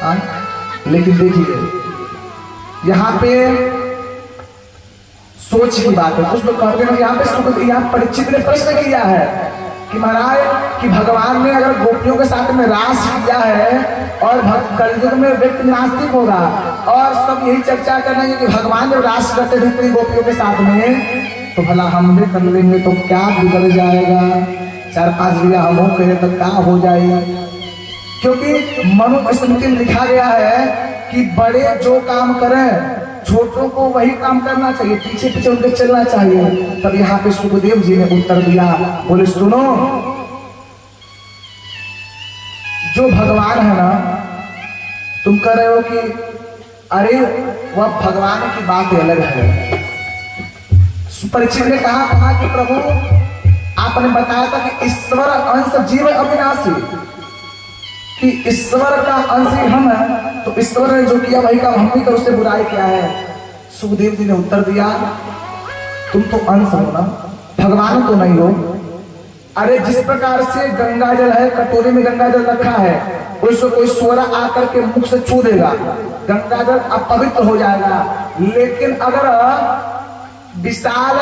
हाँ? लेकिन देखिए यहाँ पे सोच की बात है। कुछ लोग कहते हैं यहाँ परीक्षित ने प्रश्न किया है कि महाराज कि भगवान ने अगर गोपियों के साथ में रास किया है और कलयुग में व्यक्ति नास्तिक होगा और सब यही चर्चा कर रहे हैं कि भगवान जब रास करते थे इतनी गोपियों के साथ में तो भला हम भी कर लेंगे तो क्या बिगड़ जाएगा, 4-5 बिया हम करें तो क्या हो जाएगा। क्योंकि मनुस्मृति में लिखा गया है कि बड़े जो काम करें छोटों को वही काम करना चाहिए, पीछे पीछे उनके चलना चाहिए। तब यहाँ पे सुखदेव जी ने उत्तर दिया, बोले सुनो, जो भगवान है ना, तुम कह रहे हो कि अरे वह भगवान की बात अलग है। परीक्षित ने कहा कि प्रभु आपने बताया था कि ईश्वर अंश जीव अविनाशी, कि ईश्वर का अंश ही हम है, तो ईश्वर ने जो किया वही काम हम भी कर, उससे बुराई क्या है। सुखदेव जी ने उत्तर दिया, तुम तो अंश हो ना, भगवान तो नहीं हो। अरे जिस प्रकार से गंगा जल है, कटोरी में गंगा जल रखा है, उसको कोई स्वरा आकर के मुख से छू देगा, गंगा जल अपवित्र हो जाएगा। लेकिन अगर विशाल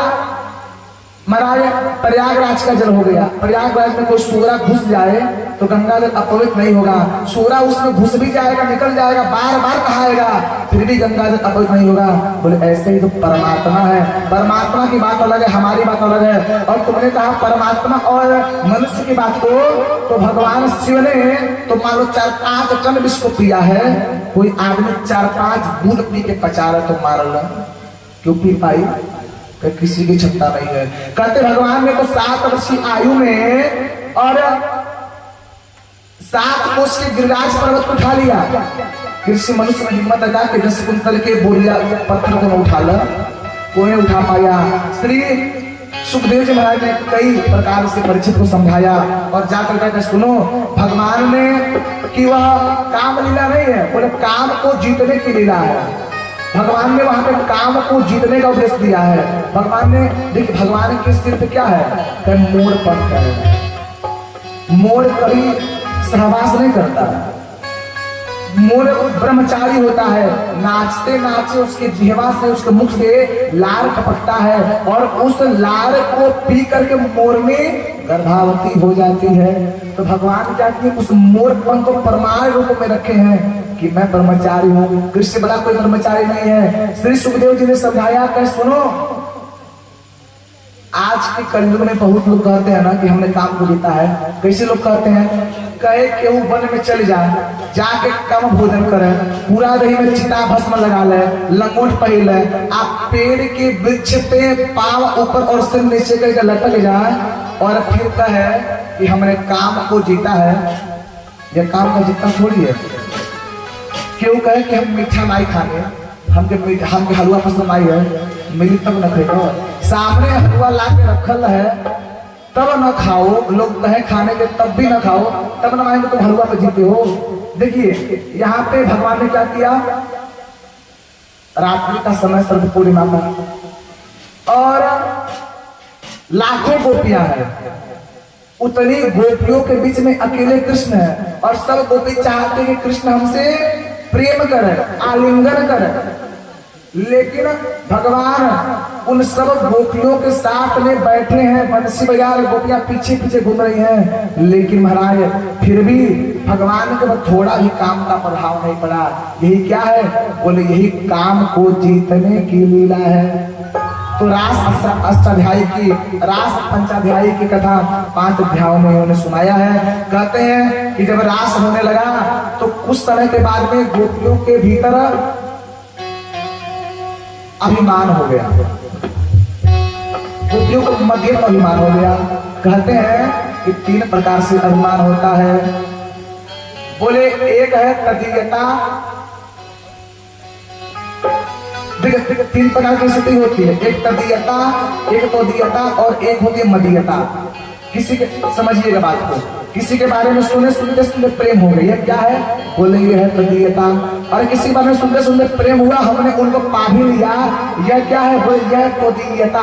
महाराज प्रयागराज का जल हो गया, प्रयागराज में कोई सूरा घुस जाए तो गंगा जल अपवित्र नहीं होगा। सूरा उसमें घुस भी जाएगा, निकल जाएगा, बार बार कहाएगा, फिर भी गंगा जल अपवित्र नहीं होगा। बोले ऐसे ही तो परमात्मा है, परमात्मा की बात अलग है, हमारी बात अलग है। और तुमने कहा परमात्मा और मनुष्य की बात को, तो भगवान शिव ने तो मान लो 4-5 टन विष को पिया है, कोई आदमी 4-5 बूंद पी के पचा रहा तो मार लो, क्यों पी पाई, किसी की क्षमता नहीं है। कहते भगवान ने तो 7 वर्ष की आयु में और 7 कोस के गिरिराज पर्वत को उठा लिया। कृषि मनुष्य में हिम्मत लगा कि 10 कुंतल के बोरिया पत्थर को उठा ला, कोई नहीं उठा पाया। श्री सुखदेव जी महाराज ने कई प्रकार से परीक्षित को समझाया और जाकर कहते सुनो, भगवान ने कि वह काम लीला नहीं है, बोले काम को जीतने की लीला है। भगवान ने वहां पे काम को जीतने का उपदेश दिया है। भगवान ने देखिए, भगवान के सिर पे क्या है, मोड़ पड़ता है। मोड़ कभी सहवास नहीं करता, मोड़ ब्रह्मचारी होता है। नाचते नाचते उसके जिह्वा से, उसके मुख से लार टपकता है और उस लार को पी करके मोर में गर्भावती हो जाती है। तो भगवान क्या किए, उस मोरपन को प्रमाण रूप में रखे हैं कि मैं ब्रह्मचारी हूँ, कृष्ण बड़ा कोई ब्रह्मचारी नहीं है। श्री सुखदेव जी ने समझाया कि सुनो, आज के कलयुग में बहुत लोग कहते हैं ना कि हमने काम को जीता है। कैसे लोग कहते हैं, कहे कि वो वन में चल जाए, जाके कम भोजन करे, पूरा दही में चिता भस्म लगा ले, लंगोट पहन ले, आप पेड़ के वृक्ष पे पांव ऊपर और सिर नीचे करके लटक जाए और फिर कहे कि हमने काम को जीता है। यह काम का जीतना थोड़ी है। क्यों कहे कि हम मीठा नहीं खाने, हमके हलवा पसंद आई है, मिली तब न खाओ, सामने हलवा ला के रखल है तब न खाओ, लोग कहे खाने के तब भी न खाओ, तब न मानेंगे तुम हलवा पे जीते हो। देखिए यहाँ पे भगवान ने क्या किया, रात्रि का समय सर्व पूर्णिमा का और लाखों गोपियां हैं, उतनी गोपियों के बीच में अकेले कृष्ण है और सब गोपी चाहते हैं कि कृष्ण हमसे प्रेम करे, आलिंगन करे। लेकिन भगवान उन सब गोपियों के साथ में बैठे हैं, बंसी बजा रहे, गोपियां पीछे पीछे घूम रही हैं। लेकिन महाराज फिर भी भगवान के थोड़ा भी काम का प्रभाव नहीं पड़ा। यही क्या है, बोले यही काम को जीतने की लीला है। तो रास अष्टाध्यायी की, रास पंचाध्यायी की कथा 5 अध्यायों में उन्होंने सुनाया है। कहते हैं कि जब रास होने लगा तो कुछ समय के बाद में गोपियों के भीतर अभिमान हो गया, गोपियों को मध्य में अभिमान हो गया। कहते हैं कि 3 प्रकार से अभिमान होता है। बोले एक है तदीयता, 3 प्रकार की स्थिति होती है, एक तदीयता, एक तोदीयता और एक होती है मदीयता। किसी के समझिएगा बात को, किसी के बारे में सुनते सुनते प्रेम हो गई है, क्या है, बोले ये है तदीयता, और किसी बार में सुनते सुनते प्रेम हुआ, हमने उनको पा भी लिया। यह क्या है? बोले यह तोदीयता।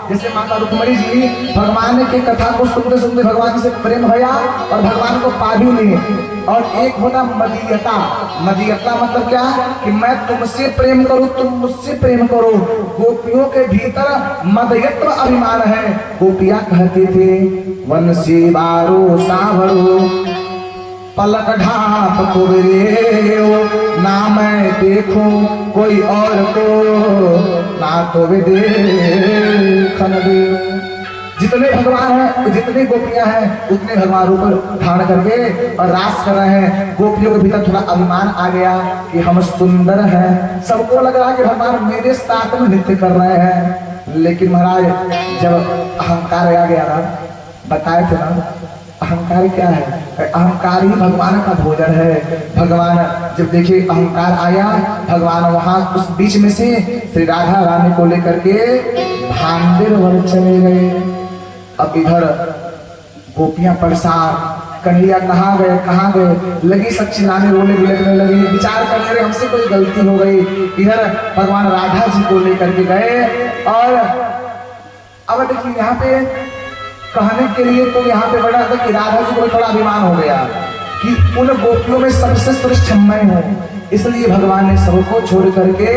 जैसे माता रुक्मणी जी भगवान की कथा को सुनते सुनते भगवान से प्रेम भया और भगवान को पा भी लिए। और एक होता मदीयता। मदीयता मतलब क्या? कि मैं तुमसे प्रेम करूं, तुम मुझसे प्रेम करो। गोपियों के भीतर मदयत्व अभिमान है। गोपियां कहते थे वंशी बारो सावरो पलक ढाप को ना मैं देखूं कोई और को, ना तो वे देखन दे। जितने भगवान हैं, जितनी गोपियां हैं, उतने भगवान ऊपर धारण करके और रास कर रहे हैं। गोपियों के भीतर थोड़ा अभिमान आ गया कि हम सुंदर हैं। सबको लग रहा है कि भगवान मेरे साथ में नृत्य कर रहे हैं। लेकिन महाराज जब अहंकार आ गया ना, बताए थे ना अहंकार क्या है? अहंकार ही भगवान का भोजन है। भगवान जब देखिए अहंकार आया, भगवान वहां उस बीच में से श्री राधा रानी को लेकर के भांडेर वर चले गए। अब इधर गोपियां परेशान, कन्हैया कहाँ गए कहाँ गए, लगी सब चिल्लाने रोने बिलखने लगी, विचार करने लगे हमसे कोई गलती हो गई। इधर भगवान राधा जी को लेकर के गए। और अब देखिए यहाँ पे कहने के लिए तो यहाँ पे बड़ा था कि राधा जी को थोड़ा अभिमान हो गया कि उन गोपियों में सबसे श्रेष्ठ मैं हूँ। इसलिए भगवान ने सबको छोड़ करके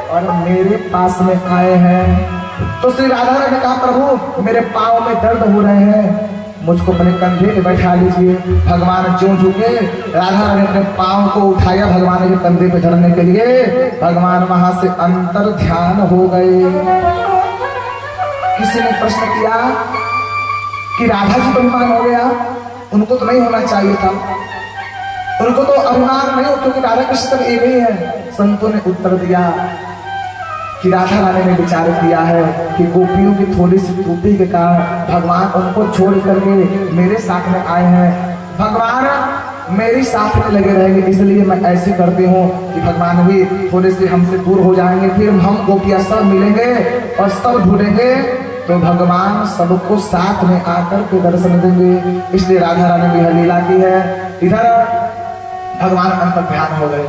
और मेरे पास में आए हैं। तो श्री राधा ने कहा प्रभु मेरे पाँव में दर्द हो रहे हैं, मुझको अपने कंधे पे बैठा लीजिए। भगवान जो झुके, राधा ने अपने पाँव को उठाया भगवान के कंधे पे धरने के लिए। भगवान वहां से अंतर ध्यान हो गए। किसी ने प्रश्न किया कि राधा जी को अभिमान हो गया, उनको तो नहीं होना चाहिए था, उनको तो अभिमान नहीं हो क्योंकि राधा कृष्ण सब एक ही है। संतों ने उत्तर दिया कि राधा रानी ने विचार किया है कि गोपियों की थोड़ी सी त्रुटि के कारण भगवान उनको छोड़ करके मेरे साथ में आए हैं। भगवान मेरी साथ में लगे रहेंगे, इसलिए मैं ऐसे करती हूँ कि भगवान भी थोड़े से हमसे दूर हो जाएंगे, फिर हम गोपियां सब मिलेंगे और सब ढूंढेंगे तो भगवान सबको साथ में आकर के दर्शन देंगे। इसलिए राधा रानी भी लीला की है। इधर भगवान अंतर्ध्यान हो गए।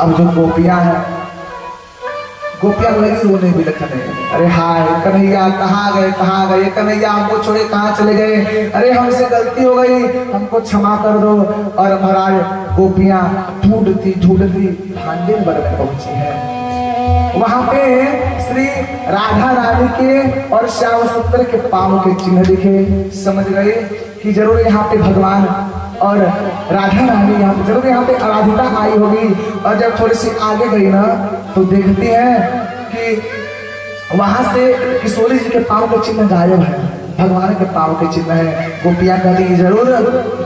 अब जो गोपियां हैं, गोपियां लगी रोने बिलखने, अरे हाय कन्हैया कहाँ गए कन्हैया हमको छोड़े कहाँ चले गए, अरे हमसे गलती हो गई हमको क्षमा कर दो। और महाराज गोपियां ढूंढती ढूंढती भांडेर वर में पहुंची है। वहां पे श्री राधा रानी के और श्याम सुंदर के पांव के चिन्ह दिखे। समझ गए कि जरूर यहाँ पे भगवान और राधा रानी यहाँ पे जरूर यहाँ पे आराधिका आई होगी। और जब थोड़ी सी आगे गई ना तो देखती है कि वहां से किशोरी जी के पांव के चिन्ह गायब है, भगवान के पांव के चिन्ह है। गोपियां कहती है जरूर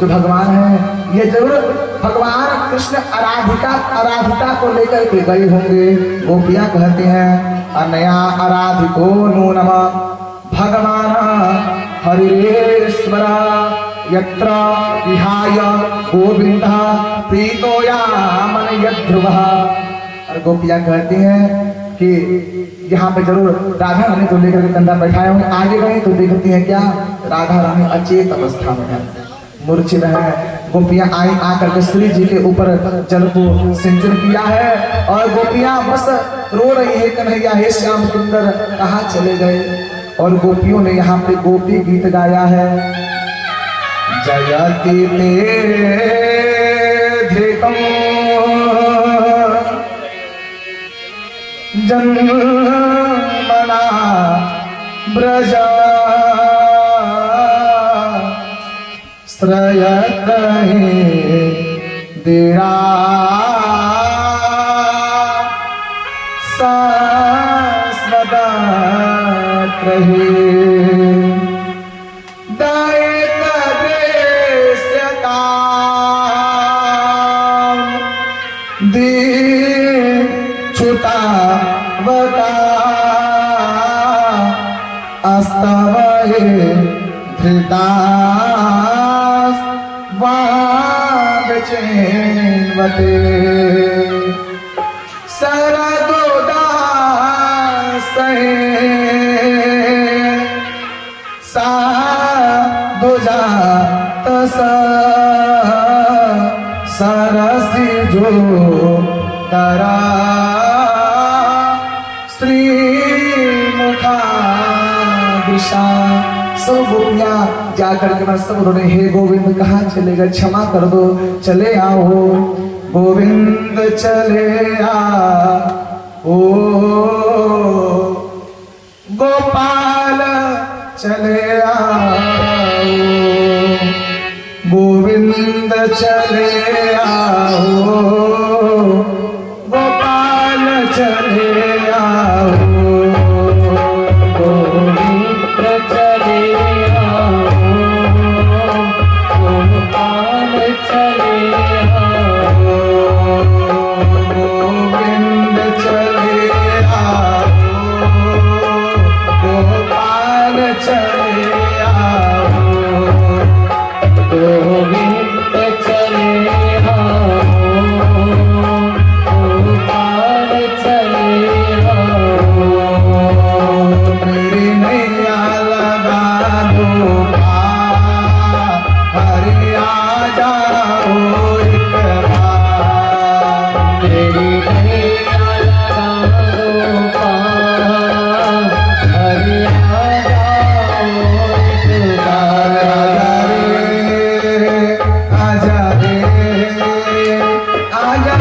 जो भगवान है ये जरूर भगवान कृष्ण आराधिका को लेकर के गए होंगे। गोपियां कहते हैं अनया आराधिको नूनम भगवान हरिश्वरा यत्र विहाय गोविंद प्रीतोया मन यद्ध्रुवः। और गोपियां कहती हैं कि यहाँ पे जरूर राधा रानी को लेकर के कंधा बैठाए होंगे। आगे गए तो देखती हैं क्या, राधा रानी अचेत अवस्था में है, मूर्छित है। गोपियां आई आकर के श्री जी के ऊपर जल को सिंचन किया है और गोपियां बस रो रही है कन्हैया हे श्याम सुंदर कहाँ चले गए। और गोपियों ने यहाँ पे गोपी गीत गाया है जयति धिकम जन्मना ब्रज श्रयत दीरा शाश्वत रहे दैत दृश्य काम दीन छुटा बता अस्तवये धृतास वागचेन्वते सरदुदासहे साधुजातस सर श्री जो तारा श्री मुखा दिशा। सब गोपियां जाकर के सब उन्होंने हे गोविंद कहाँ चले गए, क्षमा कर दो, चले आओ गोविंद चले आओ, गोपाल चले आओ, गोविंद चले आओ, गोपाल चले आओ, गोविंद चले आओ, गोपाल चले आओ, गोविंद चले आओ, गोपाल चले आओ, गोविंद चले आओ, गोपाल चले आओ। मेरी नैया लगा दो पार, हरि आ जाओ एक बार। तेरी नैया लगा दो पार, हरि आ जाओ एक बार। आजा रे, आजा रे, आजा रे, आजा आजा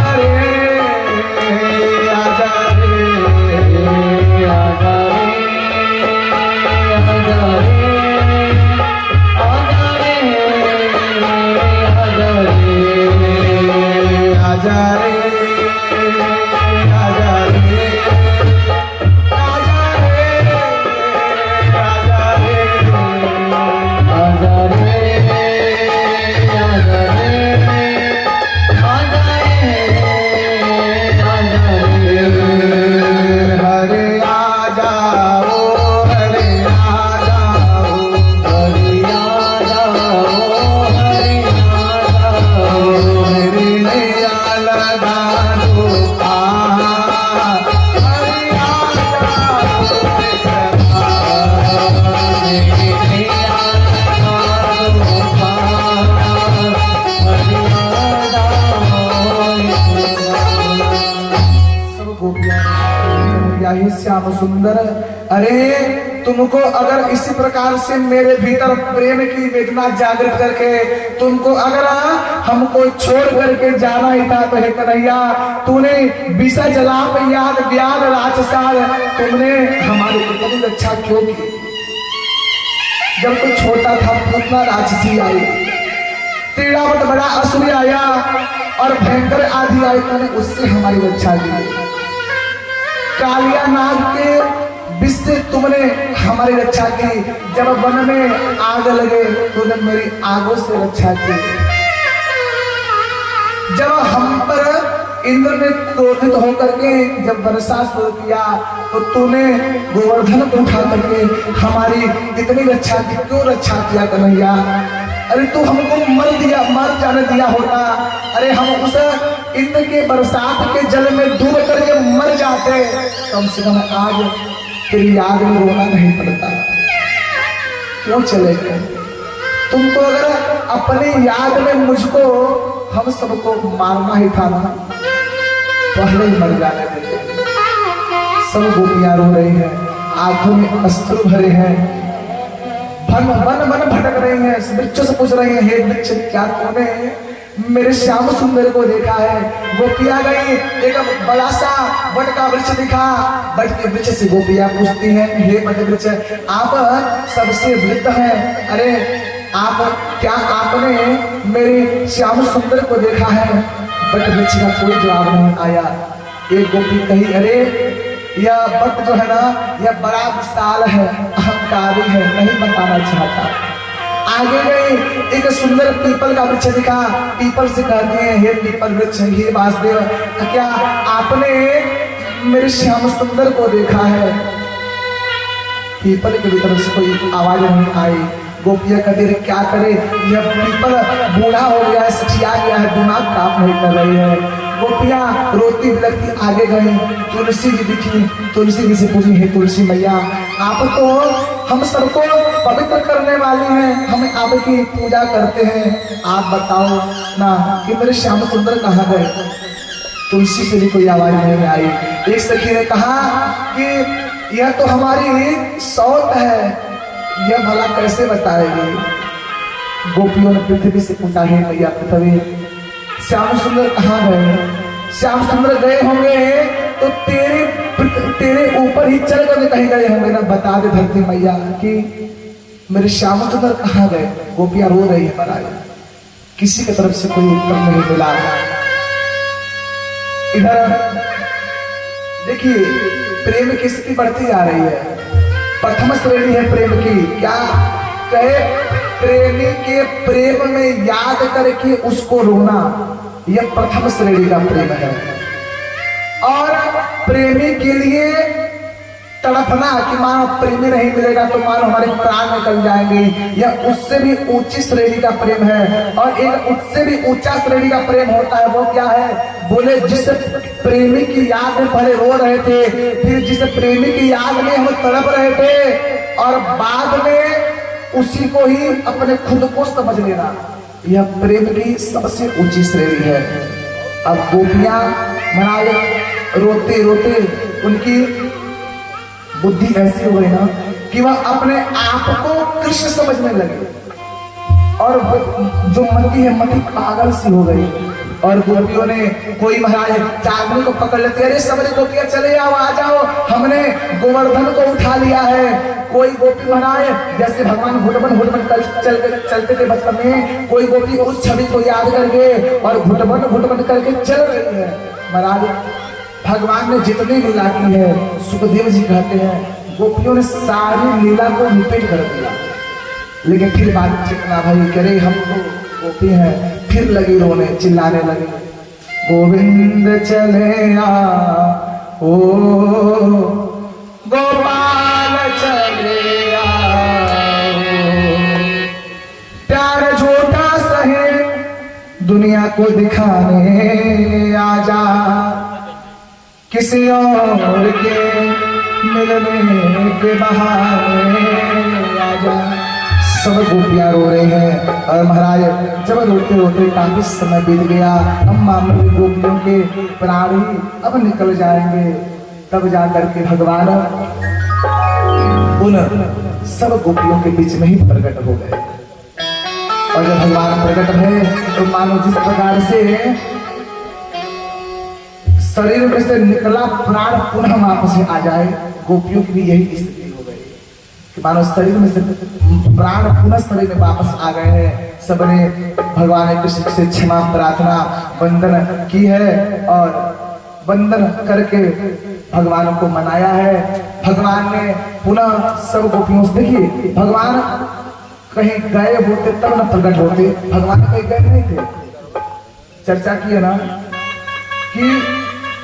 रे, आजा रे, आजा रे, आजा रे, आजा रे, आजा रे, आजा रे, हरे आ जाओ, हरे आ जाओ, हरि आ जाओ, हरि आ जाओ। मेरी नैया लगा दो पार, हरे आ जाओ एक सब गोपियां यही श्याम सुंदर। अरे तुमको अगर इसी प्रकार से मेरे भीतर प्रेम की वेदना जागृत करके तुमको अगर हमको छोड़ करके जाना ही था तो हे कन्हैया, तूने विषय जलाप याद व्याध राजसाल, तुमने हमारी इतनी रक्षा क्यों की? जब तू छोटा था उतना राक्षसी आई, तीरावट बड़ा असुर आया और भयंकर आदि आई, तूने उससे हमारी रक्षा की। कालिया नाग के विष से तुमने हमारी रक्षा की। जब वन में आग लगे तूने मेरी आगों से रक्षा की। जब हम पर इंद्र ने क्रोधित होकर के जब वर्षा शुरू किया तो तूने गोवर्धन को उठा करके हमारी इतनी रक्षा की। क्यों रक्षा किया कन्हैया? अरे तू हमको मर जाने दिया होता, अरे हम उस इंद्र के बरसात के जल में डूब करके मर जाते, कम से कम आज तेरी याद में रोना नहीं पड़ता। क्यों चले गए? तुमको अगर अपनी याद में मुझको हम सबको मारना ही था ना, पहले ही मर जाने देते। सब गोपियां रो रही हैं, आंखों में अश्रु भरे हैं, वन भटक रही हैं, वृक्षों से पूछ रही हैं, हे वृक्ष क्या तूने मेरे श्याम सुंदर को देखा है? गोपियां गई, एक बड़ा सा वट का वृक्ष दिखा, वट के वृक्ष से गोपियां पूछती हैं, हे वट वृक्ष आप सबसे वृद्ध हैं, अरे आप क्या आपने मेरे श्याम सुंदर को देखा है? वट वृक्ष का कोई जवाब नहीं आया। एक गोपी कही, अरे यह वट जो है ना, यह बड़ा विशाल है, अहंकारी है, नहीं बताना चाहता। आगे गई, एक सुंदर पीपल का वृक्ष दिखा, पीपल से कहते हैं, हे पीपल वृक्ष, हे वासुदेव क्या आपने मेरे श्याम सुंदर को देखा है? पीपल के भीतर से कोई आवाज नहीं आई। गोपियां कहती है, क्या करे, यह पीपल बूढ़ा हो गया है, सठिया गया है, दिमाग काम नहीं कर रही है। गोपियां रोती बिलखती आगे गई, तुलसी जी दिखी, तुलसी जी से पूछी, हे तुलसी मैया, आप तो हम सबको पवित्र करने वाली हैं, हम आपकी पूजा करते हैं, आप बताओ ना कि मेरे श्याम सुंदर कहाँ गए। तुलसी से भी कोई आवाज नहीं आई। एक सखी ने कहा कि यह तो हमारी सौत है, यह भला कैसे बताएगी। गोपियों ने पृथ्वी से पूछा, है मैया पृथ्वी, श्याम सुंदर कहाँ गए। श्याम सुंदर गए होंगे तो तेरे ऊपर ही चल कर कहीं गए होंगे ना, बता दे धरती मैया कि मेरे श्याम सुंदर कहाँ गए। गोपियां रो रही है महाराज, किसी की तरफ से कोई उत्तर नहीं मिला। इधर देखिए प्रेम की स्थिति बढ़ती जा रही है, प्रथम श्रेणी है प्रेम की। क्या कहे, प्रेमी के प्रेम में याद करके उसको रोना, यह प्रथम श्रेणी का प्रेम है। और प्रेमी के लिए तड़पना कि मानो प्रेमी नहीं मिलेगा तो मानो हमारे प्राण निकल जाएंगे, यह उससे भी ऊंची श्रेणी का प्रेम है। और एक उससे भी ऊंचा श्रेणी का प्रेम होता है, वो क्या है, बोले जिस प्रेमी की याद में पहले रो रहे थे, फिर जिस प्रेमी की याद में हम तड़प रहे थे और बाद में उसी को ही अपने खुद को समझ लेना, यह प्रेम की सबसे ऊंची श्रेणी है। अब गोपियां महाराज रोते रोते उनकी बुद्धि ऐसी हो गई ना कि वह अपने आप को कृष्ण समझने लगे, और जो मती है मती पागल सी हो गई। और गोपियों ने कोई महाराज चांदनी को पकड़ लेते, अरे सबरी गोपियां चले आओ, आ जाओ, हमने गोवर्धन को उठा लिया है। कोई गोपी महाराज जैसे भगवान घुटबन चलते थे बचपन में, कोई गोपी उस छवि को याद करके और घुटबन करके चल रही है। महाराज भगवान ने जितनी लीला की है, सुखदेव जी कहते हैं गोपियों ने सारी लीला को रिपीट कर दिया। लेकिन फिर बात चितना भाई करे, हम तो गोपी हैं, फिर लगी रोने, चिल्लाने लगी, गोविंद चले आ ओ गोपाल चले आओ, प्यार झूठा सहे दुनिया को दिखाने आजा, किसी और के मिलने के बहाने आजा। सब गोपियां रो रहे हैं और महाराज जब रोते रोते काफी समय बीत गया, अब मामूली गोपियों के प्राण ही अब निकल जाएंगे, तब जाकर के भगवान उन सब गोपियों के बीच में ही प्रकट हो गए। और जब भगवान प्रकट हुए तो मानो जिस प्रकार से शरीर में से निकला प्राण पुनः वापस आ जाए, गोपियों की भी यही स्थिति हो गई कि मानो शरीर में से प्राण पुनः शरीर में वापस आ गए हैं। सबने भगवान कृष्ण से क्षमा प्रार्थना वंदन की है और वंदन करके भगवान को मनाया है। भगवान ने पुनः सब गोपियों से, देखिए भगवान कहीं गए होते तब न प्रकट होते, भगवान कहीं गए नहीं थे। चर्चा की है ना कि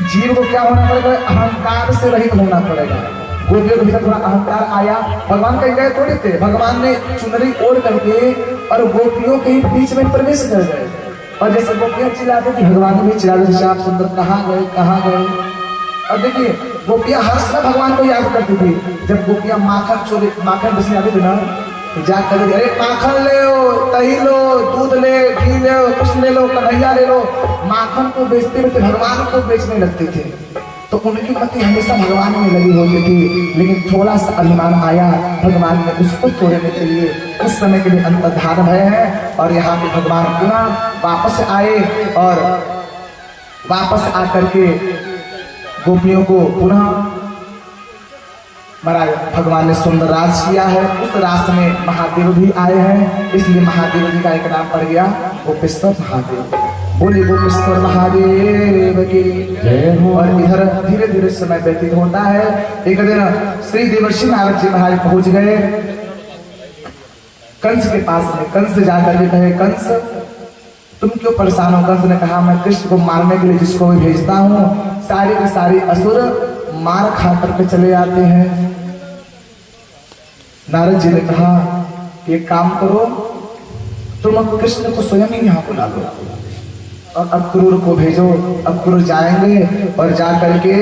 जीव को क्या होना पड़ेगा, अहंकार से रहित होना पड़ेगा। गोपियों के भीतर थोड़ा अहंकार आया, भगवान कहीं गए थोड़े थे, भगवान ने चुनरी ओढ़ करके और गोपियों के बीच में प्रवेश कर गए। और जैसे गोपियां चिल्लाते थी, भगवान भी चिल्लाते, श्याम सुंदर कहाँ गए कहाँ गए। और देखिए गोपियां हर समय भगवान को याद करती थी। जब गोपियां माखन बेचने आती थी ना, तो जा कर अरे माखन ले लो, दही लो, दूध ले, घी ले, कुछ ले लो, कन्हैया ले लो, माखन को बेचते बेचते भगवान को बेचने लगते थे। तो उनकी मति हमेशा भगवान में लगी होती थी। लेकिन थोड़ा सा अभिमान आया, भगवान ने उसको तोड़ने के लिए उस समय के लिए अंतर्धान भय है। और यहाँ पे भगवान पुनः वापस आए और वापस आकर के गोपियों को पुनः महाराज भगवान ने सुंदर रास किया है। उस रास में महादेव भी आए हैं, इसलिए महादेव जी का एक नाम पड़ गया गोपेश्वर महादेव। बोले गोपेश्वर महादेव की जय हो। और इधर धीरे धीरे समय व्यतीत होता है। एक दिन श्री देवर्षि नारद जी महाराज पहुंच गए कंस के पास में। कंस जाकर के कहे, कंस तुम क्यों परेशान हो। कंस ने कहा, मैं कृष्ण को मारने के लिए जिसको भी भेजता हूँ, सारे के सारे असुर मार खा करके चले आते हैं। नारद जी ने कहा कि एक काम करो, तुम कृष्ण को स्वयं ही यहाँ बुला लो। और अक्रूर को भेजो। अक्रूर जाएंगे और जा करके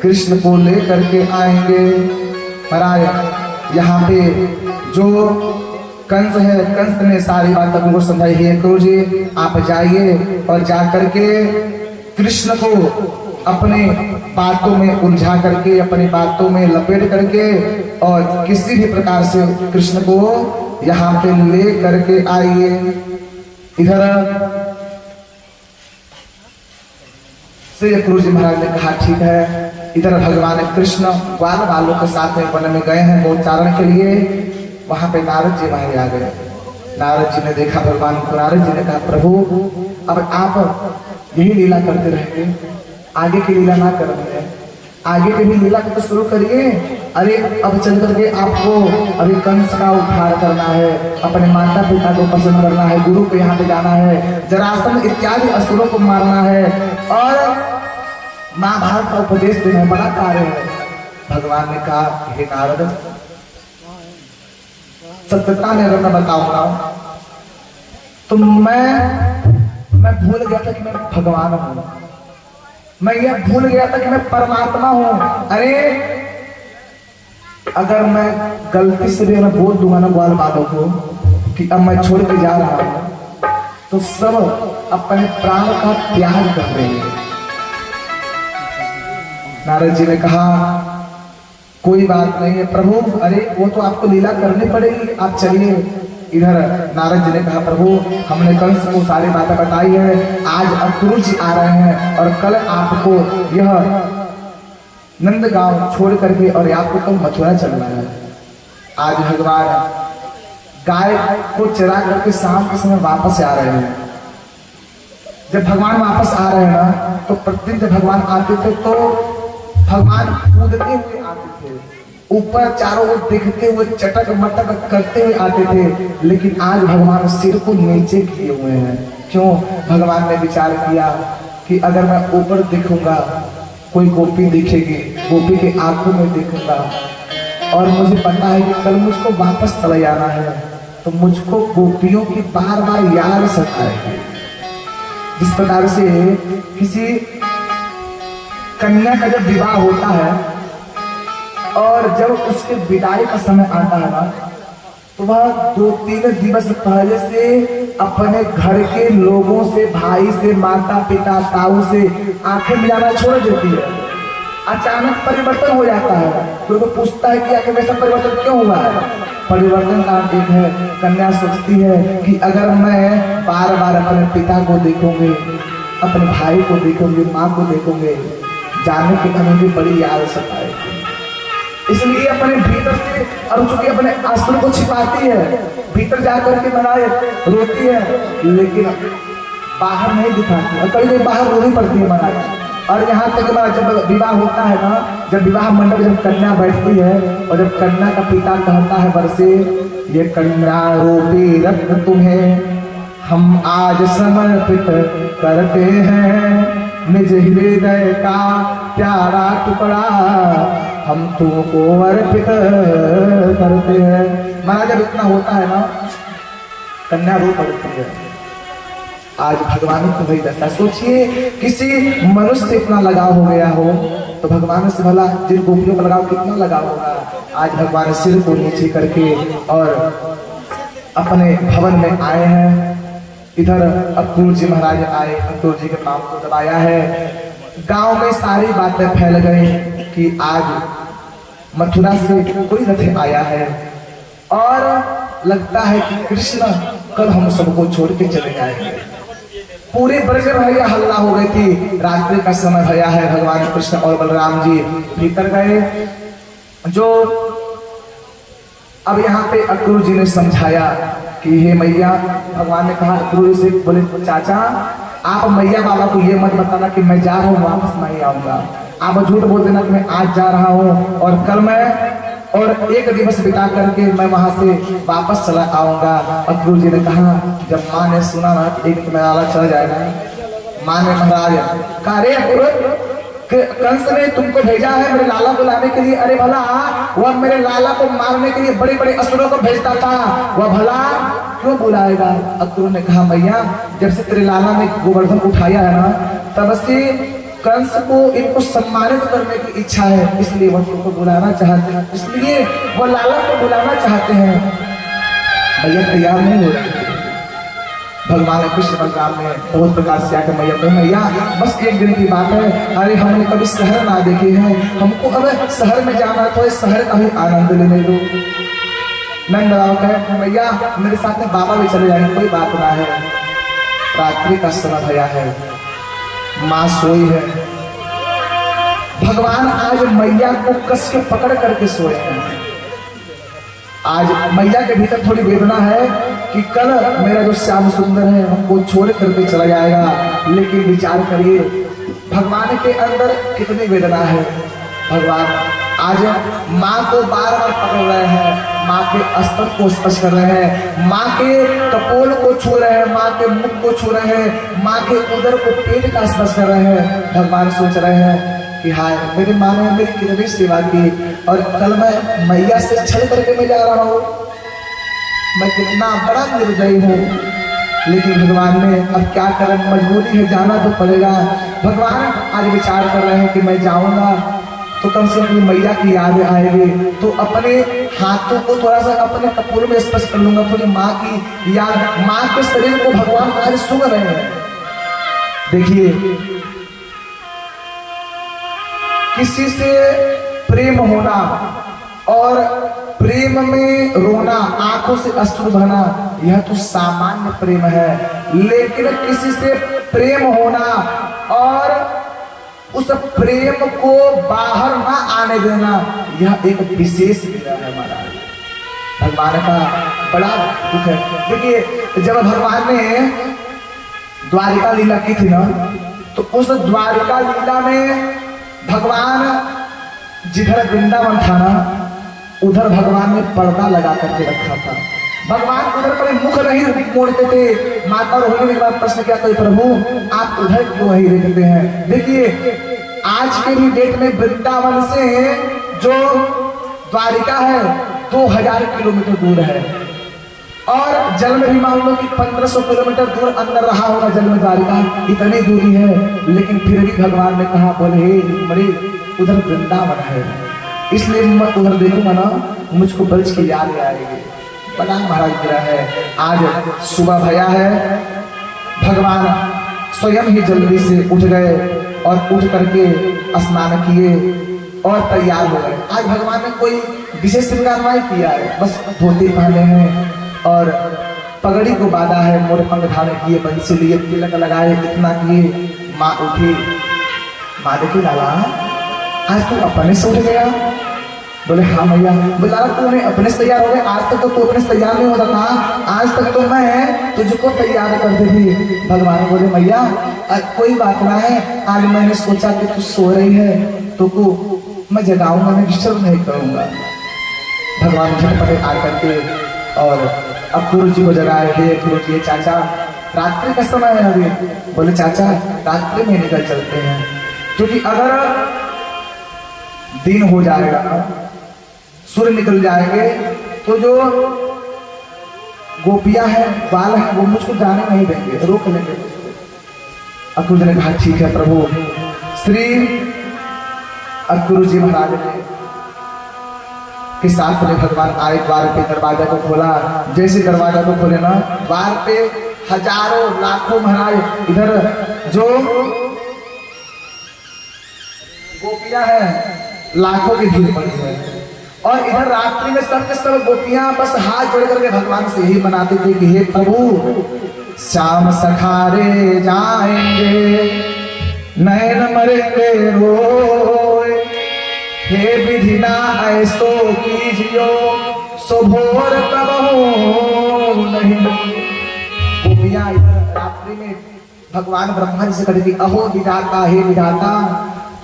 कृष्ण को ले करके आएंगे। महाराज यहाँ पे जो कंस है, कंस ने सारी बात अक्रूर को समझाई। हे अक्रूर जी, आप जाइए और जा करके कृष्ण को अपने बातों में उलझा करके, अपनी बातों में लपेट करके और किसी भी प्रकार से कृष्ण को यहाँ पे ले करके आइए। इधर श्री अक्रूर जी महाराज ने कहा ठीक है। इधर भगवान कृष्ण ग्वाल बालों के साथ में वन में गए हैं गोचारण के लिए। वहां पे नारद जी वहां आ गए। नारद जी ने देखा भगवान को। नारद जी ने कहा प्रभु अब आप यही लीला करते रहेंगे, आगे की लीला ना कर रहे हैं, आगे की भी लीला तो शुरू करिए। अरे अब चल करके आपको अभी कंस का उद्धार करना है, अपने माता पिता को पसंद करना है, गुरु को यहाँ पे जाना है, जरासंध इत्यादि असुरों को मारना है और महाभारत का उपदेश देना है, बड़ा कार्य है। भगवान ने कहा हे नारद, सत्यता में अगर मैं बताऊंगा तो मैं भूल गया था कि मैं भगवान हूं, मैं ये भूल गया था कि मैं परमात्मा हूं। अरे अगर मैं गलती से भी मैं बोल दूंगा ना ग्वाल बालों को कि अब मैं छोड़ के जा रहा हूं तो सब अपने प्राण का त्याग कर देंगे। नारद जी ने कहा कोई बात नहीं है प्रभु, अरे वो तो आपको लीला करनी पड़ेगी, आप चलिए। इधर नारद जी ने कहा प्रभु हमने कंस को सारी बातें बताई है, आज अक्रूर जी आ रहे हैं और कल आपको यह नंदगांव छोड़ करके और आपको तो मथुरा चलना है। आज भगवान गाय को चरा करके शाम के समय वापस आ रहे हैं। जब भगवान वापस आ रहे हैं ना तो प्रतिदिन जब भगवान आते थे तो भगवान कूदते हुए आते थे, ऊपर चारों ओर देखते हुए चटक मटक करते हुए आते थे। लेकिन आज भगवान सिर को नीचे किए हुए हैं। क्यों? भगवान ने विचार किया कि अगर मैं ऊपर देखूंगा कोई गोपी दिखेगी, गोपी के आंखों में देखूंगा और मुझे पता है कि कल मुझको वापस चला जाना है तो मुझको गोपियों की बार बार याद सताएगी। जिस प्रकार से किसी कन्या का जब विवाह होता है और जब उसके विदाई का समय आता है ना तो वह 2-3 दिवस पहले से अपने घर के लोगों से, भाई से, माता पिता, ताऊ से आंखें मिलाना छोड़ देती है। अचानक परिवर्तन हो जाता है तो वो पूछता है कि आखिर ऐसा परिवर्तन क्यों हुआ है। परिवर्तन का एक है, कन्या सोचती है कि अगर मैं बार बार अपने पिता को देखूंगी, अपने भाई को देखूंगी, माँ को देखूंगी, जाने के समय भी बड़ी याद सताएगी। इसलिए अपने भीतर से और चूंकि अपने आंसू को छिपाती है, भीतर जाकर के बनाए रोती है लेकिन बाहर नहीं दिखाती और कभी कभी बाहर रोनी पड़ती है महाराज। और यहाँ तक जब विवाह होता है ना, जब विवाह मंडप जब कन्या बैठती है और जब कन्या का पिता कहता है वर से ये कन्या रोपी रत्न तुम्हें हम आज समर्पित करते हैं, निज हृदय का प्यारा टुकड़ा हम तुमको अर्पित करते हैं। महाराज जब इतना होता है ना कन्या रो पड़ती है। आज भगवान को वही दशा। सोचिए किसी मनुष्य से इतना लगाव हो गया हो तो भगवान से भला जिन गोपियों का लगाव कितना लगाव होगा। आज भगवान सिर को नीचे करके और अपने भवन में आए हैं। इधर अक्रूर जी महाराज आए, अक्रूर जी के पांव को दबाया है। गांव में सारी बातें फैल गई कि आज मथुरा से कोई रथ आया है और लगता है कि कृष्ण कल हम सबको छोड़ के चले जाएंगे। पूरे ब्रज में भैया हल्ला हो गई थी। रात्रि का समय भैया है, भगवान कृष्ण और बलराम जी भीतर गए। जो अब यहाँ पे अक्रूर जी ने समझाया कि हे मैया, भगवान ने कहा अक्रूर से, बोले चाचा आप मैया बाबा को ये मत बताना कि मैं जा रहा हूँ वापस नहीं आऊंगा। आप झूठ बोल देना कि मैं आज जा रहा हूँ और कल मैं और एक दिवस बिता करके मैं वहां से वापस चला आऊंगा। अक्रूर जी ने कहा, जब माँ ने सुना ना कि एक तुम्हारा चला जाएगा, माँ ने महाराज कहा रे अक्रूर कि कंस ने तुमको भेजा है मेरे लाला को लाने के लिए। अरे भला वह मेरे लाला को मारने के लिए बड़े बड़े असुरों को भेजता था, वह भला क्यों बुलाएगा? अक्रूर ने कहा मैया जब से तेरे लाला ने गोवर्धन उठाया है ना, तब से कंस को इनको सम्मानित करने की इच्छा है, इसलिए वह तुमको बुलाना चाहते हैं, इसलिए वह लाला को बुलाना चाहते हैं। मैया तैयार नहीं हो रही। भगवान कृष्ण बलराम ने बहुत प्रकार से आकर मैया को, मैया बस एक दिन की बात है, अरे हमने कभी शहर ना देखे हैं, हमको अब शहर में जाना तो शहर का ही आनंद लेने दो। नंदलाल कहे मैया मेरे साथ में बाबा भी चले जाएंगे, कोई बात ना है, रात्रि का समय भया है, माँ सोई है। भगवान आज मैया को कस के पकड़ करके सोए हैं। आज मैया के भीतर थोड़ी वेदना है कि कल मेरा जो श्याम सुंदर है हमको छोड़ करके चला जाएगा, लेकिन विचार करिए भगवान के अंदर कितनी वेदना है। भगवान आज माँ को बार बार पकड़ रहे हैं, माँ के अस्तर को स्पर्श कर रहे हैं, माँ के कपोल को छू रहे हैं, माँ के मुख को छू रहे हैं, माँ के उदर को पेट का स्पर्श कर रहे हैं। भगवान सोच रहे हैं कि हाय मेरी माँ ने मेरी कितनी सेवा की और कल मैं मैया से छल करके मैं जा रहा हूँ, मैं कितना बड़ा निर्दयी हूँ। लेकिन भगवान ने अब क्या करें, मजबूरी है, जाना तो पड़ेगा। भगवान आज विचार कर रहे हैं कि मैं जाऊंगा तो कम से कम मैया की याद आएगी, तो अपने हाथों को थोड़ा सा अपने कपूर में स्पर्श कर लूंगा, थोड़ी माँ की याद, माँ के शरीर को भगवान आज सुन रहे हैं। देखिए किसी से प्रेम होना और प्रेम में रोना, आंखों से अश्रु बहना, यह तो सामान्य प्रेम है, लेकिन किसी से प्रेम होना और उस प्रेम को बाहर ना आने देना, यह एक विशेष क्रिया है महाराज। भगवान का बड़ा दुख है। देखिए जब भगवान ने द्वारिका लीला की थी ना, तो उस द्वारिका लीला में भगवान जिधर वृंदावन था ना, उधर भगवान ने पर्दा लगा करके रखा था। भगवान उधर पर मुख नहीं मोड़ते थे। माता रोहिणी ने बाद प्रश्न किया, कोई प्रभु आप उधर क्यों नहीं देखते हैं? देखिए आज के भी डेट में वृंदावन से जो द्वारिका है 2000 किलोमीटर दूर है, और जल में भी मान लो कि 1500 किलोमीटर दूर अंदर रहा होगा जल में द्वारिका, इतनी दूरी है, लेकिन फिर भी भगवान ने कहा बोले हे मरे उधर वृंदावन है, इसलिए मैं उधर देखूंगा ना मुझको ब्रज की याद आएगी। बड़ा महाराज गिरा है। आज सुबह भया है, भगवान स्वयं ही जल्दी से उठ गए और उठ करके स्नान किए और तैयार हो गए। आज भगवान ने कोई विशेष श्रृंगार नहीं किया है, बस धोती पहने हैं और पगड़ी को बांधा है, मोर पंख धारण किए, बंसी लिए, तिलक लगाए, इतना किए। माँ उठी, माँ देखी लाला आज तू अपने से उठ गया? बोले हाँ मैया। बोला तूने अपने से तैयार हो गया? आज तक तो तू अपने से तैयार नहीं होता था, आज तक तो मैं तुझको तैयार करती थी। भगवान बोले मैया कोई बात ना है, आज मैंने सोचा कि तू सो रही है तो को मैं जगाऊंगा, मैं डिस्टर्ब नहीं करूंगा। भगवान झटपटे आ करके और अक्रूर जी को जगाए, हे अक्रूर जी चाचा रात्रि का समय है अभी। बोले चाचा रात्रि में निकल चलते हैं, क्योंकि अगर दिन हो जाएगा, सूर्य निकल जाएंगे, तो जो गोपियां हैं, बाल हैं, वो मुझको जाने नहीं देंगे, रोक लेंगे मुझको। अक्रूर जी ने कहा ठीक है प्रभु। श्री अक्रूर जी महाराज ने के साथ में भगवान आए, द्वार पे दरवाजा को खोला। जैसे दरवाजा को खोले ना, द्वार पे हजारों लाखों महाराज, इधर जो गोपियां हैं लाखों की भीड़ पड़ी है, और इधर रात्रि में सब के सब गोपियां बस हाथ जोड़ करके भगवान से ही मनाती थी कि हे प्रभु श्याम सखारे जाएंगे, नैन मरेंगे रोए, हे विधि ना ऐसो कीजियो, सुभोर तब हो नहीं। गोपियां इधर रात्रि में भगवान ब्रह्मा जी से कहती थी, अहो विधाता, हे विधाता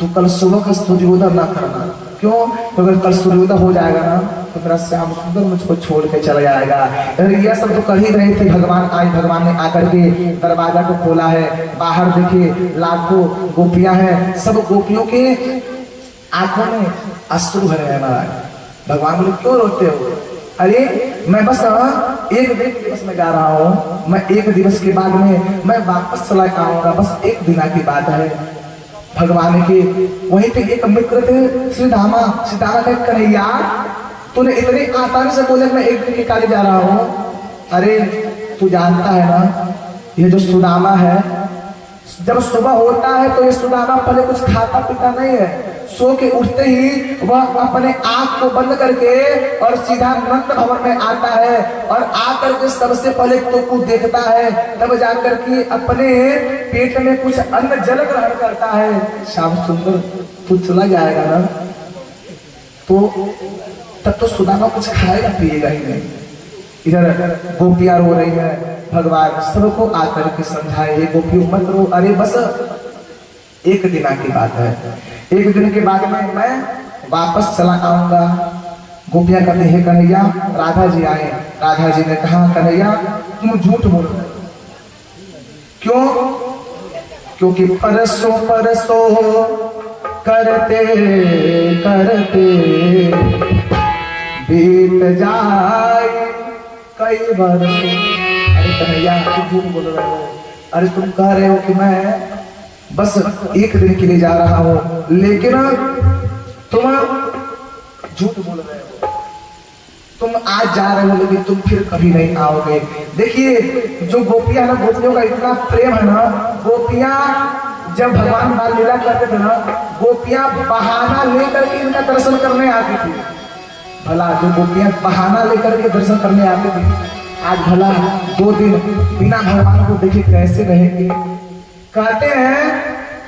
तू कल सुबह का सूर्योदय ना करना। क्यों? तो अगर कल सूर्योदय हो जाएगा ना तो मेरा श्याम सुंदर मुझको छोड़ के चला जाएगा। अरे यह सब तो कर ही रहे थे, भगवान आज भगवान ने आकर के दरवाजा को खोला है। बाहर देखिए लाखों गोपियां हैं, सब गोपियों के आंखों में अश्रु भरे हैं महाराज। भगवान बोले क्यों रोते हो? अरे मैं बस एक दिवस में जा रहा हूँ, मैं एक दिवस के बाद में मैं वापस चला आऊंगा, बस एक दिन की बात है। भगवान के वहीं पे एक मित्र थे श्रीधामा का कन्हैया, तूने इतनी आसानी से बोले मैं एक दिन के काले जा रहा हूँ। अरे तू जानता है ना, ये जो सुदामा है, जब सुबह होता है तो ये सुदामा पहले कुछ खाता पीता नहीं है, सो के उठते ही वह अपने आंख को बंद करके और सीधा नंद भवन में आता है और आकर के सबसे पहले तो को देखता है, तब जाकर के अपने पेट में कुछ अन्न जल ग्रहण करता है। श्याम सुंदर तू चला जाएगा ना तो तब तो सुदामा कुछ खाएगा पिएगा ही नहीं। इधर गोपियां रो रही है, भगवान सबको आकर के समझाए, ये गोपियों मत रो, अरे बस एक दिन की बात है, एक दिन के बाद में मैं वापस चला आऊंगा। गोपियां कहते हैं कन्हैया राधा जी आए। राधा जी ने कहा कन्हैया तुम झूठ बोल रहे हो, क्यों? क्योंकि परसों करते करते बीत जाए कई बरसों। अरे कन्हैया तुम झूठ बोल रहे हो, अरे तुम कह रहे हो कि मैं बस एक दिन के लिए जा रहा हूं, लेकिन तुम झूठ बोल रहे हो। तुम आज जा रहे हो लेकिन तुम फिर कभी नहीं आओगे। देखिए जो गोपियां ना, गोपियों का इतना प्रेम है ना, गोपियां जब भगवान बाल लीला करते थे ना, गोपियां बहाना लेकर के इनका दर्शन करने आती थी। भला जो गोपियां बहाना लेकर के दर्शन करने आती थी, आज भला 2 दिन बिना भगवान को देखे कैसे रहेंगे? कहते हैं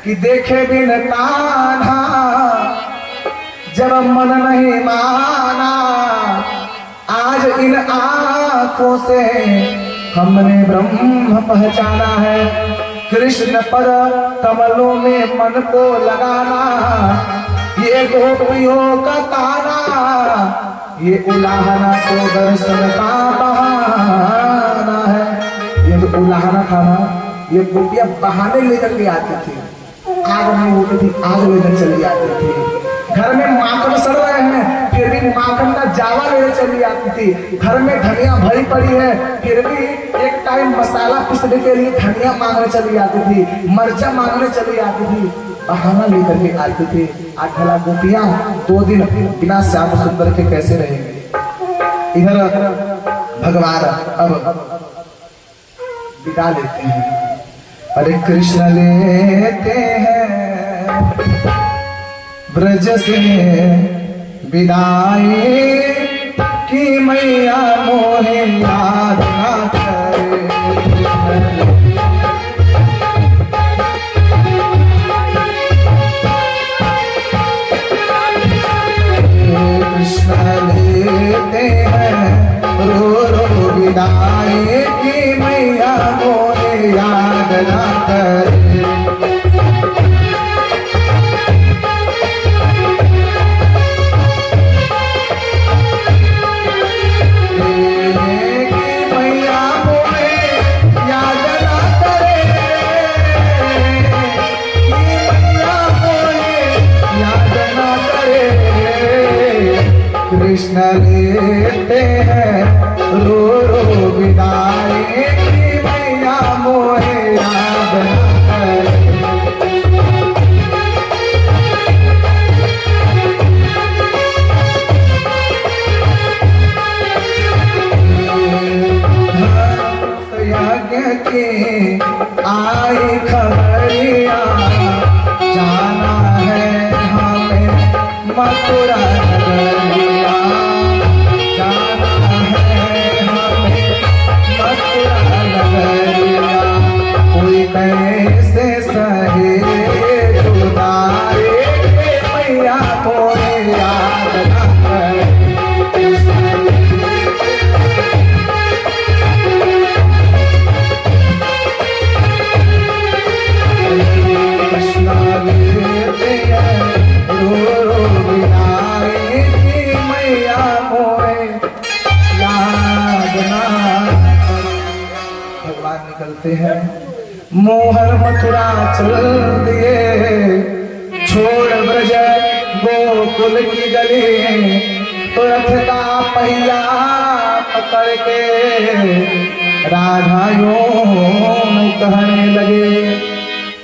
कि देखे बिन कान्हा जब मन नहीं माना, आज इन आंखों से हमने ब्रह्म पहचाना है। कृष्ण पर कमलों में मन को लगाना, ये गोपियों का ताना, ये उलाहना तो दर्शन का बहाना है। ये जो उलाहना था ना, ये गोपियां बहाने लेकर के आती थी, आग नहीं होती थी, आग लेकर चली आती थी। घर में माखन सड़ रहे हैं फिर भी माखन का जावा लेकर चली आती थी। घर में धनिया भरी पड़ी है फिर भी एक टाइम मसाला पीसने के लिए धनिया मांगने चली आती थी, मर्चा मांगने चली आती थी, बहाना लेकर के आती थी। आज भला गोपियां 2 दिन बिना श्याम सुंदर के कैसे रहेंगे? इधर भगवान अब विदा लेते हैं। अरे कृष्ण लेते हैं ब्रज से विदाई, कि मैया मोहे याद ना करे। कृष्ण लेते हैं रो रो विदाई, कि मैया मोहे याद ना करे। कृष्ण लेते हैं रो रो विदाई, कि मैया मोहे याद ना करे। यज्ञ की आई खबरिया, जाना है हमें मथुरा नगरिया, जाना है हमें मथुरा नगरिया। कोई कैसे सहे जुदाई, मैया मोहे याद ना करे। कृष्ण लेते हैं रो रो विदाई, गोकुल की गली तो रथ का पहिया पकड़ के राधा यूं कहने लगे,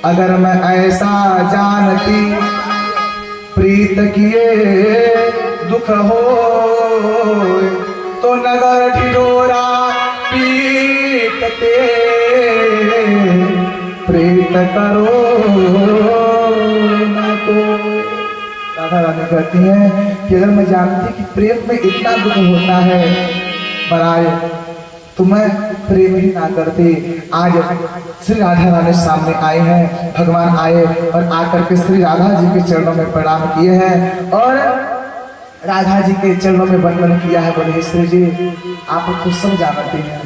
अगर मैं ऐसा जानती प्रीत किए दुख हो तो नगर ढिढोरा पीटते प्रीत करो ना को। राधा रानी कहती हैं कि अगर मैं जानती कि प्रेम में इतना दुख होता है महाराज तो मैं प्रेम ही ना करती। आज श्री राधा रानी सामने आए हैं, भगवान आए और आकर के श्री राधा जी के चरणों में प्रणाम किए हैं और राधा जी के चरणों में वंदन किया है। बोले श्री जी आप तो सब जानते हैं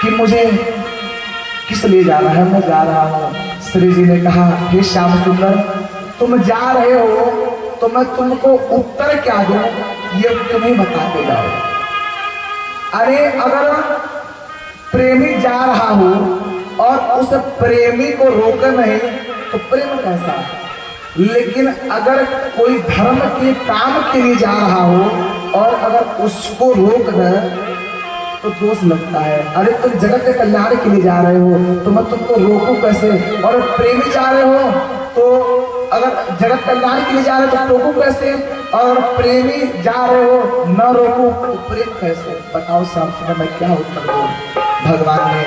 कि मुझे किस लिए जाना है, मैं जा रहा हूँ। श्री जी ने कहा हे श्याम सुंदर तुम जा रहे हो तो मैं तुमको उत्तर क्या दूं ये तुम्हें बता के जाओ। अरे अगर प्रेमी जा रहा हो और उस प्रेमी को रोक नहीं तो प्रेम कैसा। लेकिन अगर कोई धर्म के काम के लिए जा रहा हो और अगर उसको रोक दे तो दोष लगता है। अरे तुम जगत के कल्याण के लिए जा रहे हो तो मैं तुमको रोकूं कैसे। और प्रेमी जा रहे हो तो अगर जगत कल्याण के लिए जा रहे हो तो रोकूं कैसे। और प्रेमी जा रहे हो न रोकूं तो प्रेम कैसे। बताओ श्याम सुंदर मैं क्या उत्तर दूं। भगवान ने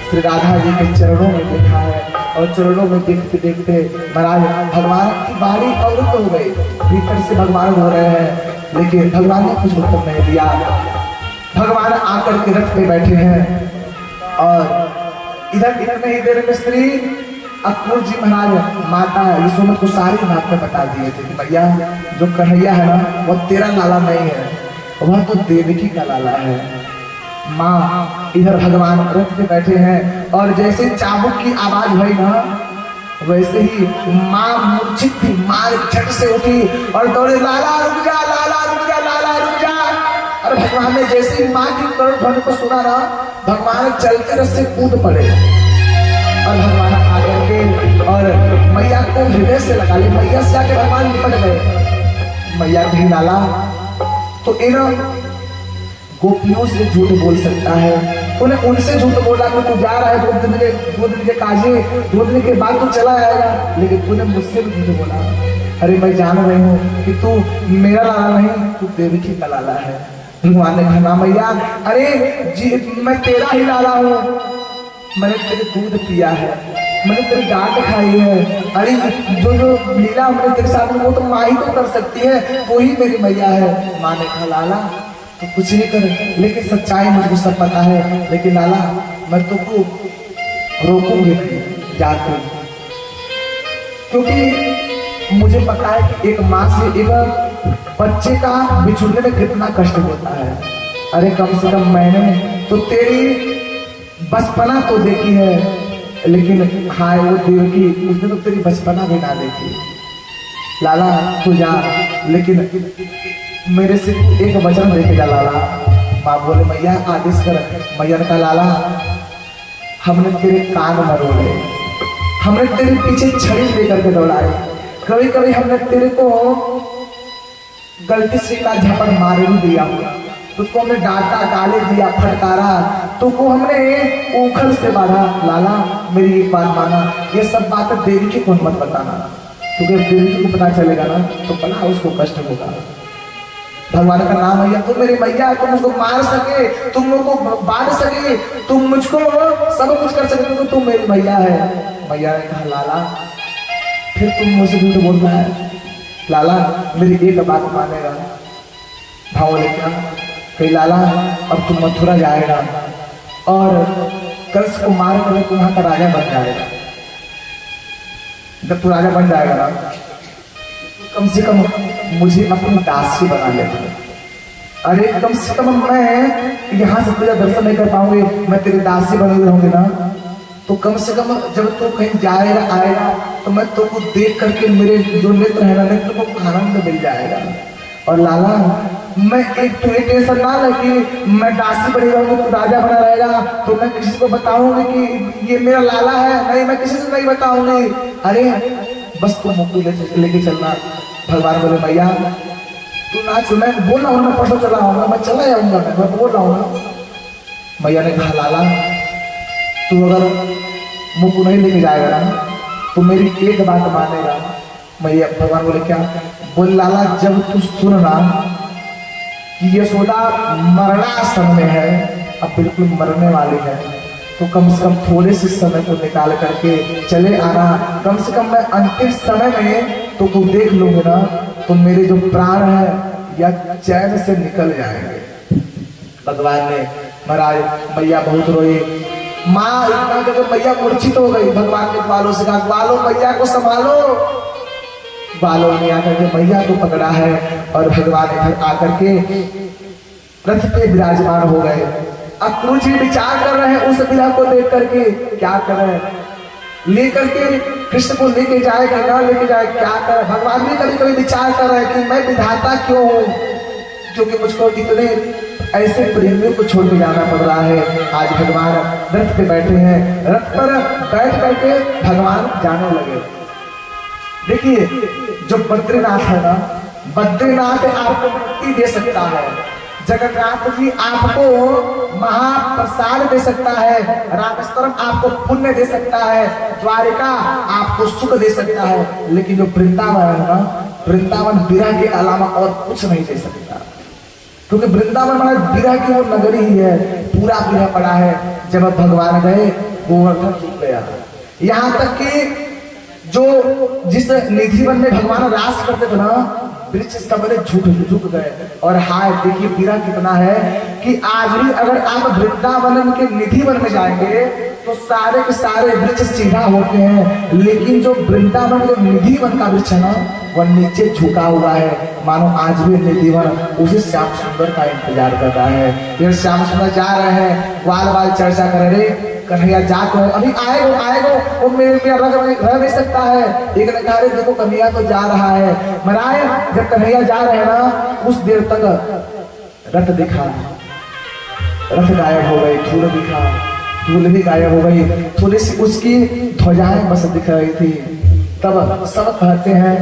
श्री राधा जी के चरणों में देखा है और चरणों में देखते देखते महाराज भगवान की बारी अवरुद्ध हो गई। भीतर से भगवान हो रहे हैं लेकिन भगवान ने कुछ उत्तर नहीं दिया। भगवान आकर के रथ पे बैठे हैं और इधर इतने ही देर में श्री अक्रूर जी महाराज माता यशोमती को सारी बातें बता दिए थे कि भैया जो कन्हैया है ना वो तेरा लाला नहीं है, वह तो देवकी का लाला है। माँ इधर भगवान रथ पे बैठे हैं और जैसे चाबुक की आवाज हुई ना वैसे ही माँ मूर्छित थी। माँ झट से उठी और दौड़े लाला रुक जा, लाला रुक जा, लाला रुक जा। और भगवान ने जैसे ही माँ की करुण ध्वनि को सुना ना भगवान चलते रथ से कूद पड़े और भगवान आकर के और मैया को हृदय से लगा ले। मैया से आके भगवान निपट गए। मैया भी लाला तो इन गोपियों से झूठ बोल सकता है। तूने उनसे झूठ बोला कि तू जा रहा है 2 दिन के काजे 2 दिन के बाद तू चला आएगा, लेकिन तूने मुझसे भी झूठ बोला। अरे मैं जान रही हूँ कि तू मेरा लाला नहीं तू देवकी का लाला है। भगवान ने कहा मैया अरे जी मैं तेरा ही लाला हूँ, मैंने तेरे दूध पिया है, मैंने तेरी डांट खाई है। अरे जो जो लीला हमने तेरे साथ में वो तो माँ ही तो कर सकती है, वो ही मेरी मैया है। माँ ने कहा लाला तो कुछ नहीं कर लेकिन सच्चाई मुझको सब पता है। लेकिन लाला मैं तुमको रोकूंगी नहीं जाके, क्योंकि मुझे पता है कि एक माँ से एक बच्चे का बिछुड़ने में कितना कष्ट होता है। अरे कम से कम मैंने तो तेरी बचपना तो देखी है लेकिन हाय वो देवकी उसने तो तेरी बचपना भी ना देखी। लाला तू जा लेकिन मेरे से एक वचन देके जा लाला। माँ बोले मैया आदेश कर। मैया ने कहा लाला हमने तेरे कान मरोड़े, हमने तेरे पीछे छड़ी लेकर के दौड़ाए, कभी कभी हमने तेरे को गलती से का झपट मारे भी दिया, तुझको हमने डांटा गाली दिया फटकारा, तुमको हमने उखल से बांधा। लाला मेरी एक बात माना, ये सब बातें देवी को मत बताना, क्योंकि देवी को पता चलेगा ना तो बड़ा उसको कष्ट होगा। भगवान का नाम भैया तुम मेरी मैया, तुम मुझको मार सके, तुम मुझको बांध सके, तुम मुझको सब कुछ कर सके, तो तुम मेरी मैया है। मैया ने कहा लाला फिर तुम मुझसे झूठ बोल रहा है। लाला मेरी एक बात मानेगा। भाव ने क्या कही लाला अब तुम मथुरा जाएगा और कंस को मार कर तुम वहां का राजा बन जाएगा। जब तू राजा बन जाएगा ना कम से कम मुझे अपनी दासी बना लेना। अरे कम से कम मैं यहाँ से तुझे दर्शन नहीं कर पाऊंगी, मैं तेरी दासी बनी रहूंगी ना, तो कम से कम जब तू कहीं जाएगा आएगा तो मैं तुमको देख करके मेरे जो नेत्र है ना नेत्र को आनंद मिल जाएगा। और लाला मैं एक तो टेंशन ना ले कि मैं दासी बनी रहूंगी, तू राजा बना रहेगा तो मैं किसी को बताऊंगी कि ये मेरा लाला है, नहीं मैं किसी से नहीं बताऊंगी। अरे बस तुम मुक्ति लेके चलना। भगवान बोले मैया तू नाच, मैं बोल रहा हूँ मैं परसों चला आऊंगा, मैं चला जाऊंगा, मैं बोल रहा हूँ ना। मैया ने कहा लाला तू अगर मुंह को नहीं लेके जाएगा ना तो मेरी एक बात मानेगा। मैया भगवान बोले क्या? बोल लाला जब तू सुनना कि यशोदा मरणासन में है, अब बिल्कुल मरने वाली है, तो कम से कम थोड़े से समय को निकाल करके चले आना। कम से कम मैं अंतिम समय में तो तू देख लूंगी ना तो मेरे जो प्राण है या चैन से निकल जाएंगे। भगवान ने महाराज मैया बहुत रोई, माँ इतना जब मैया मूर्छित हो गई, भगवान ने ग्वालों से कहा ग्वालों मैया को संभालो। ग्वालों ने आकर के मैया को पकड़ा है और भगवान इधर आकर के रथ पे विराजमान हो गए। अक्रूर जी विचार कर रहे हैं उस विधा को देख करके क्या करें, लेकर के कृष्ण को लेके जाए कि ना लेके जाए, क्या करें। भगवान भी कभी कभी विचार कर रहे हैं कि मैं विधाता क्यों हूँ, क्योंकि मुझको इतने ऐसे प्रेमियों को छोड़ के जाना पड़ रहा है। आज भगवान रथ पे बैठे हैं, रथ पर बैठ करके भगवान जाने लगे। देखिए जो बद्रीनाथ है ना, बद्रीनाथ आपको मुक्ति दे सकता है, जगन्नाथ जी आपको महाप्रसाद दे सकता है, रामेश्वरम आपको पुण्य दे सकता है, द्वारिका आपको सुख दे सकता है, लेकिन जो वृंदावन है ना, वृंदावन विरह के अलावा और कुछ नहीं दे सकता। क्योंकि वृंदावन मतलब विरह की वो नगरी ही है, पूरा विरह पड़ा है। जब भगवान गए गोवर्धन झुक गया, यहाँ तक कि जो जिस निधिवन में भगवान रास करते थे ना, वृक्ष सबने झुक गए। और हाय देखिए विरह कितना है कि आज भी अगर आप वृंदावन के निधिवन में जाएंगे तो सारे के सारे वृक्ष सीधा होते हैं, लेकिन जो वृंदावन के निधिवन का वृक्ष है ना वह नीचे झुका हुआ है। मानो आज भी निधिवन उसी श्याम सुंदर का इंतजार कर रहा है। फिर श्याम सुंदर जा रहे हैं, वाल चर्चा कर रहे, कन्हैया जाको अभी आएगो वो मेरे रह नहीं सकता है। एक ने कहा देखो कन्हैया तो जा रहा है। महाराज जब कन्हैया जा रहे हैं ना उस देर तक रथ दिखा, रथ गायब हो गई, धूल दिखा, धूल भी गायब हो गई, थोड़ी सी उसकी ध्वजाएं बस दिख रही थी। तब सब कहते हैं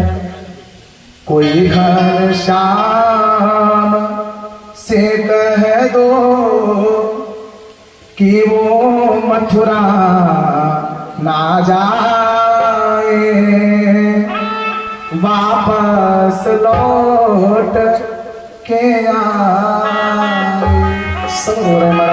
कोई घन श्याम से कह दो कि वो मथुरा ना जाए, वापस लौट के आए। सब हो रहे महाराज।